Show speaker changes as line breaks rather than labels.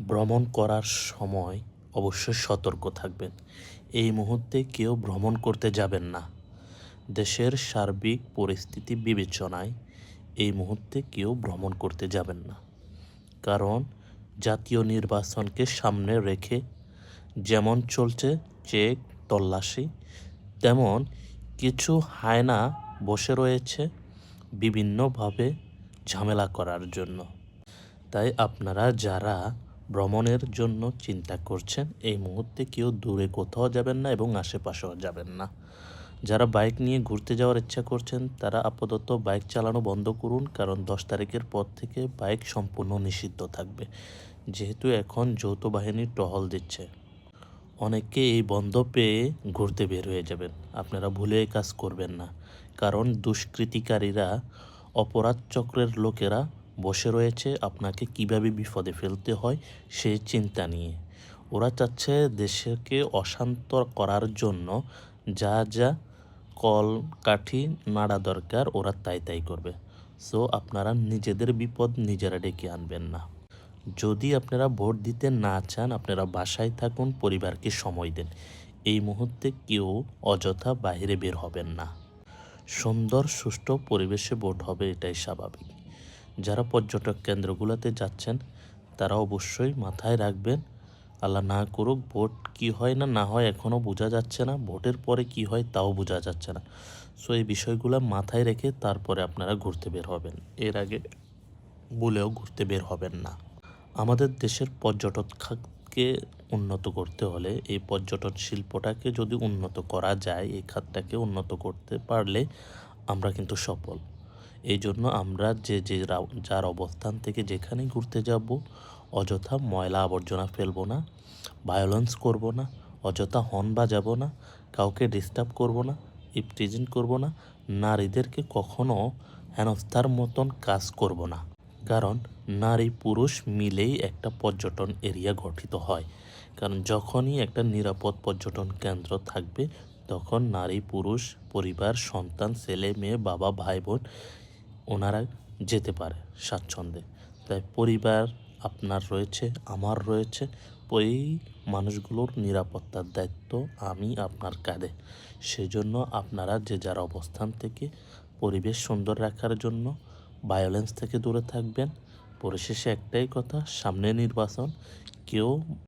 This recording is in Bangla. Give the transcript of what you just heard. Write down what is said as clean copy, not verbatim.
ভ্রমণ করার সময় অবশ্যই সতর্ক থাকবেন। এই মুহূর্তে কেউ ভ্রমণ করতে যাবেন না। দেশের সার্বিক পরিস্থিতি বিবেচনায় এই মুহূর্তে কেউ ভ্রমণ করতে যাবেন না। কারণ জাতীয় নির্বাচনকে সামনে রেখে যেমন চলছে চেক তল্লাশি, তেমন কিছু হায়না বসে রয়েছে বিভিন্নভাবে ঝামেলা করার জন্য। তাই আপনারা যারা ভ্রমণের জন্য চিন্তা করছেন এই মুহূর্তে কেউ দূরে কোথাও যাবেন না এবং আশেপাশেও যাবেন না। যারা বাইক নিয়ে ঘুরতে যাওয়ার ইচ্ছা করছেন তারা আপাতত বাইক চালানো বন্ধ করুন, কারণ 10 তারিখের পর থেকে বাইক সম্পূর্ণ নিষিদ্ধ থাকবে, যেহেতু এখন যৌথ বাহিনী টহল দিচ্ছে। অনেকে এই বন্ধ পেয়ে ঘুরতে বের হয়ে যাবেন। আপনারা ভুলে এই কাজ করবেন না, কারণ দুষ্কৃতিকারীরা, অপরাধ চক্রের লোকেরা বসে রয়েছে আপনাকে কিভাবে বিপদে ফেলতে হয় সেই চিন্তা নিয়ে। ওরা চাচ্ছে দেশকে অশান্ত করার জন্য যা যা কলকাঠি নাড়া দরকার ওরা তাই করবে। সো আপনারা নিজেদের বিপদ নিজেরা ডেকে আনবেন না। যদি আপনারা ভোট দিতে না চান আপনারা বাসায় থাকুন, পরিবারকে সময় দেন। এই মুহূর্তে কেউ অযথা বাইরে বের হবেন না। সুন্দর সুষ্ঠু পরিবেশে ভোট হবে, এটাই স্বাভাবিক। যারা পর্যটক কেন্দ্রগুলোতে যাচ্ছেন তারা অবশ্যই মাথায় রাখবেন, আল্লাহ না করুক ভোট কি হয় না হয় এখনও বোঝা যাচ্ছে না, ভোটের পরে কি হয় তাও বোঝা যাচ্ছে না। সো এই বিষয়গুলো মাথায় রেখে তারপরে আপনারা ঘুরতে বের হবেন, এর আগে ভুলেও ঘুরতে বের হবেন না। আমাদের দেশের পর্যটন খাতকে উন্নত করতে হলে, এই পর্যটন শিল্পটাকে যদি উন্নত করা যায়, এই খাতটাকে উন্নত করতে পারলে আমরা কিন্তু সফল। এই জন্য আমরা যার অবস্থান থেকে যেখানে ঘুরতে যাব অযথা ময়লা আবর্জনা ফেলবো না, ভায়োলেন্স করব না, অযথা হর্ন বাজাবো না, কাউকে ডিস্টার্ব করব না, ইপটিজিং করব না, নারীদেরকে কখনো হেনস্থার মতন কাজ করব না। কারণ নারী পুরুষ মিলেই একটা পর্যটন এরিয়া গঠিত হয়। কারণ যখনই একটা নিরাপদ পর্যটন কেন্দ্র থাকবে তখন নারী পুরুষ পরিবার সন্তান ছেলে মেয়ে বাবা ভাই বোন ওনারা যেতে পারে স্বাচ্ছন্দ্যে। তাই পরিবার আপনার রয়েছে, আমার রয়েছে, ওই মানুষগুলোর নিরাপত্তার দায়িত্ব আমি আপনার কাঁধে। সেজন্য আপনারা যে যার অবস্থান থেকে পরিবেশ সুন্দর রাখার জন্য ভায়োলেন্স থেকে দূরে থাকবেন। পরিশেষে একটাই কথা, সামনে নির্বাচন, কেউ